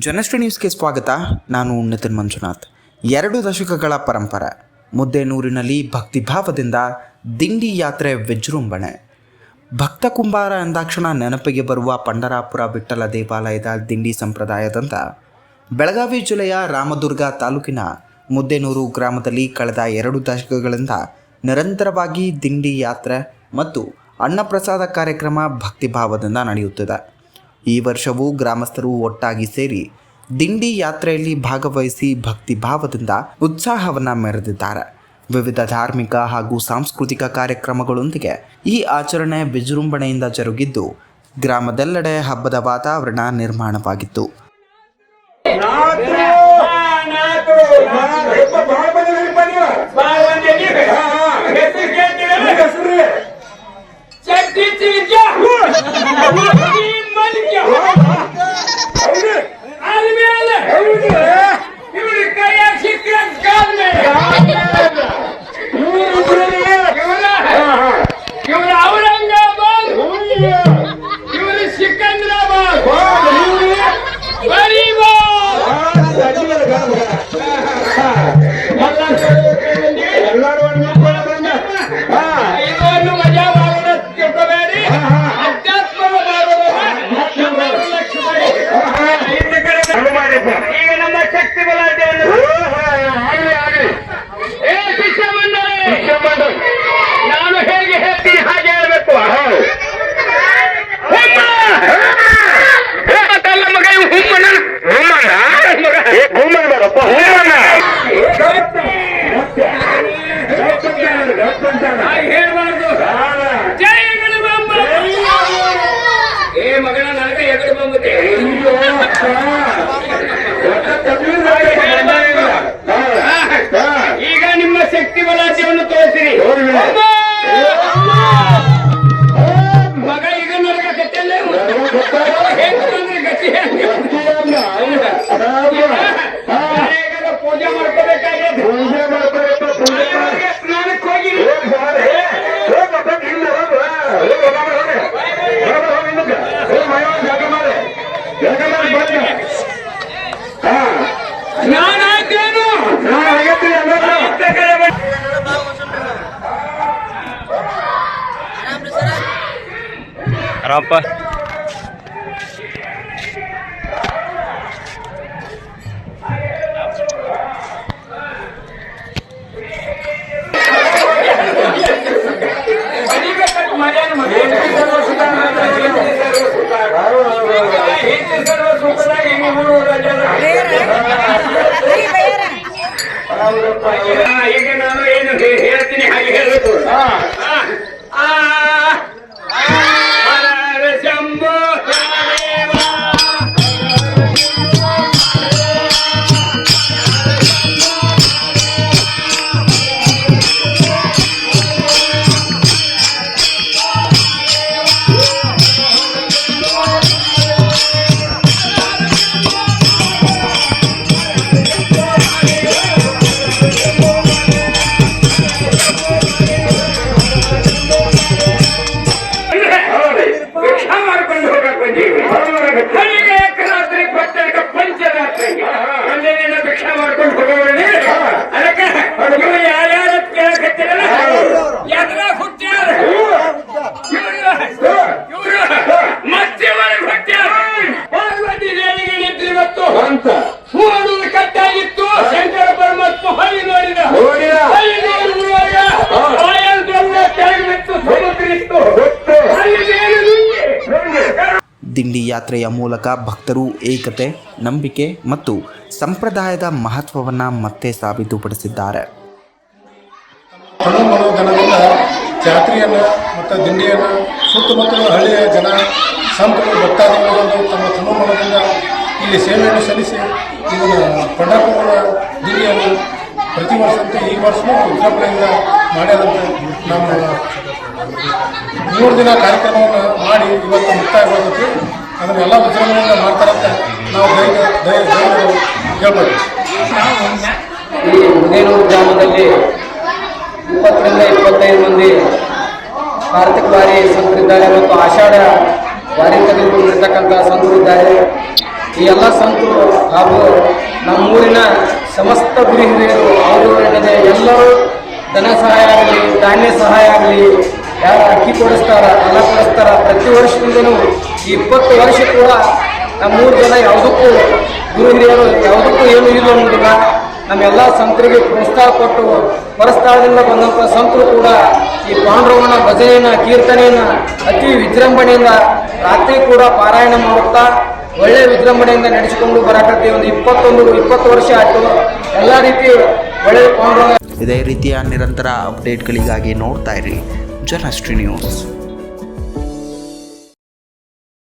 ಜನಶ್ರೀ ನ್ಯೂಸ್ಗೆ ಸ್ವಾಗತ. ನಾನು ನಿತಿನ್ ಮಂಜುನಾಥ್. 2 ದಶಕಗಳ ಪರಂಪರೆ ಮುದ್ದೇನೂರಿನಲ್ಲಿ ಭಕ್ತಿಭಾವದಿಂದ ದಿಂಡಿ ಯಾತ್ರೆ ವಿಜೃಂಭಣೆ. ಭಕ್ತ ಕುಂಬಾರ ಎಂದಾಕ್ಷಣ ನೆನಪಿಗೆ ಬರುವ ಪಂಡರಾಪುರ ವಿಠ್ಠಲ ದೇವಾಲಯದ ದಿಂಡಿ ಸಂಪ್ರದಾಯದಂತ ಬೆಳಗಾವಿ ಜಿಲ್ಲೆಯ ರಾಮದುರ್ಗ ತಾಲೂಕಿನ ಮುದ್ದೇನೂರು ಗ್ರಾಮದಲ್ಲಿ ಕಳೆದ 2 ದಶಕಗಳಿಂದ ನಿರಂತರವಾಗಿ ದಿಂಡಿ ಯಾತ್ರೆ ಮತ್ತು ಅನ್ನಪ್ರಸಾದ ಕಾರ್ಯಕ್ರಮ ಭಕ್ತಿಭಾವದಿಂದ ನಡೆಯುತ್ತಿದೆ. ಈ ವರ್ಷವೂ ಗ್ರಾಮಸ್ಥರು ಒಟ್ಟಾಗಿ ಸೇರಿ ದಿಂಡಿ ಯಾತ್ರೆಯಲ್ಲಿ ಭಾಗವಹಿಸಿ ಭಕ್ತಿಭಾವದಿಂದ ಉತ್ಸಾಹವನ್ನು ಮೆರೆದಿದ್ದಾರೆ. ವಿವಿಧ ಧಾರ್ಮಿಕ ಹಾಗೂ ಸಾಂಸ್ಕೃತಿಕ ಕಾರ್ಯಕ್ರಮಗಳೊಂದಿಗೆ ಈ ಆಚರಣೆ ವಿಜೃಂಭಣೆಯಿಂದ ಜರುಗಿದ್ದು ಗ್ರಾಮದೆಲ್ಲೆಡೆ ಹಬ್ಬದ ವಾತಾವರಣ ನಿರ್ಮಾಣವಾಗಿತ್ತು. ಈಗ ನಿಮ್ಮ ಶಕ್ತಿ ಬಲಾಢ್ಯವನ್ನು ತೋರಿಸಿರಿ ಮಗ. ಈಗ ನನಗೆ ಗತಿಯಲ್ಲೇ ಗತಿ ಪೂಜೆ ಮಾಡ್ಕೋಬೇಕಾಗಿದೆ. ಸ್ನಾನಕ್ಕೆ ಹೋಗಿ ಸ್ನಾನ ಆಯ್ತೇನು? ಆರಾಮಪ್ಪ. ಈಗ ನಾನು ಏನು ಹೇಳ್ತೀನಿ ಹಾಗೆ ಹೇಳಬೇಕು. ಶಂಭು ಭಿಕ್ಷಾ ಮಾಡ್ಕೊಂಡು ಹೋಗೋಣ. ಅದಕ್ಕೆ ಯಾರ್ಯಾರ ಕೇಳಕತ್ತಿರಲ್ಲ ಎದ್ರ ಹುಟ್ಟ್ಯಾರ ಇವರು ಮತ್ತೆ ಹುಟ್ಟ್ಯಾರ. ಪಾರ್ವತಿ ದೇವಿಗೆ ನಿಂತು ಇವತ್ತು ನೋಡುವುದು ಕಟ್ಟಾಗಿತ್ತು. ಶಂಕರ ಪರಮಾತ್ಮ ಹೊಳಿ ನೋಡಿದ. ಹೊಳಿ ನೋಡುವಾಗ ಕೆಳಗೆ ಬಿತ್ತು ಸಮುದ್ರಿತ್ತು. ದಿಂಡಿ ಯಾತ್ರೆಯ ಮೂಲಕ ಭಕ್ತರು ಏಕತೆ, ನಂಬಿಕೆ ಮತ್ತು ಸಂಪ್ರದಾಯದ ಮಹತ್ವವನ್ನು ಮತ್ತೆ ಸಾಬೀತುಪಡಿಸಿದ್ದಾರೆ. ಮನೋಧನದಿಂದ ಜಾತ್ರೆಯನ್ನು ಮತ್ತು ದಿಂಡಿಯನ್ನು ಸುತ್ತಮುತ್ತಲ ಹಳ್ಳಿಯ ಜನ ಸಂತರು ಭಕ್ತಾದಿಗಳು ತಮ್ಮ ತನುಮನದಿಂದ ಇಲ್ಲಿ ಸೇವೆಯನ್ನು ಸಲ್ಲಿಸಿ ಇದನ್ನು ಪಂಡರಾಪುರ ದಿಂಡಿಯನ್ನು ಪ್ರತಿ ವರ್ಷದಂತೆ ಈ ವರ್ಷವೂ ಉದ್ರಾಪಣೆಯಿಂದ ಮಾಡ್ಯಾರಂತೆ. ನಮ್ಮ 3 ದಿನ ಕಾರ್ಯಕ್ರಮವನ್ನು ಮಾಡಿ ಇವತ್ತು ಮುಕ್ತಾಯಗೊಳ್ಳುತ್ತೆ. ಅದನ್ನೆಲ್ಲ ವಿಜೃಂಭಣೆಯಿಂದ ಮಾಡ್ತಾರಂತ ನಾವು ಹೇಳ್ಬೋದು. ಈ ಮುದೇನೂರು ಗ್ರಾಮದಲ್ಲಿ 20 ರಿಂದ 25 ಮಂದಿ ಕಾರ್ತಿಕ ವಾರಿ ಸಂತರಿದ್ದಾರೆ ಮತ್ತು ಆಷಾಢ ವಾರಿ ತೆಗೆದುಕೊಂಡಿರ್ತಕ್ಕಂಥ ಸಂತರಿದ್ದಾರೆ. ಈ ಎಲ್ಲ ಸಂತರು ಹಾಗೂ ನಮ್ಮೂರಿನ ಸಮಸ್ತ ಗುರು ಹಿರಿಯರು ಅವರು ಏನಿದೆ ಎಲ್ಲರೂ ಧನ ಸಹಾಯ ಆಗಲಿ, ಧಾನ್ಯ ಸಹಾಯ ಆಗಲಿ, ಯಾರು ಅಕ್ಕಿ ಕೊಡಿಸ್ತಾರ ಎಲ್ಲ ಕೊಡಿಸ್ತಾರ. ಪ್ರತಿ ವರ್ಷದಿಂದನೂ ಈ 20 ವರ್ಷ ಕೂಡ ನಮ್ಮೂರು ಜನ ಯಾವುದಕ್ಕೂ ಗುರು ಹಿರಿಯರು ಯಾವುದಕ್ಕೂ ಏನು ಇಲ್ಲ ಅನ್ನೋದಿಲ್ಲ. ನಮ್ಮೆಲ್ಲ ಸಂತರಿಗೆ ಪ್ರೋತ್ಸಾಹ ಕೊಟ್ಟು ಹೊರಸ್ಥಳದಿಂದ ಬಂದಂಥ ಸಂತರು ಕೂಡ ಈ ಪಾಂಡುರಂಗನ ಭಜನೆಯನ್ನು, ಕೀರ್ತನೆಯನ್ನು ಅತಿ ವಿಜೃಂಭಣೆಯಿಂದ ರಾತ್ರಿ ಕೂಡ ಪಾರಾಯಣ ಮಾಡುತ್ತಾ ಒಳ್ಳೆಯ ವಿಜೃಂಭಣೆಯಿಂದ ನಡೆಸಿಕೊಂಡು ಬರಕತ್ತೀವಿ. ಒಂದು 20 ವರ್ಷ ಆಯಿತು. ಎಲ್ಲ ರೀತಿ ಒಳ್ಳೆಯ ಪಾಂಡುರಂಗ. ಇದೇ ರೀತಿಯ ನಿರಂತರ ಅಪ್ಡೇಟ್ಗಳಿಗಾಗಿ ನೋಡ್ತಾ ಇರಿ ಜನಶ್ರೀ ನ್ಯೂಸ್.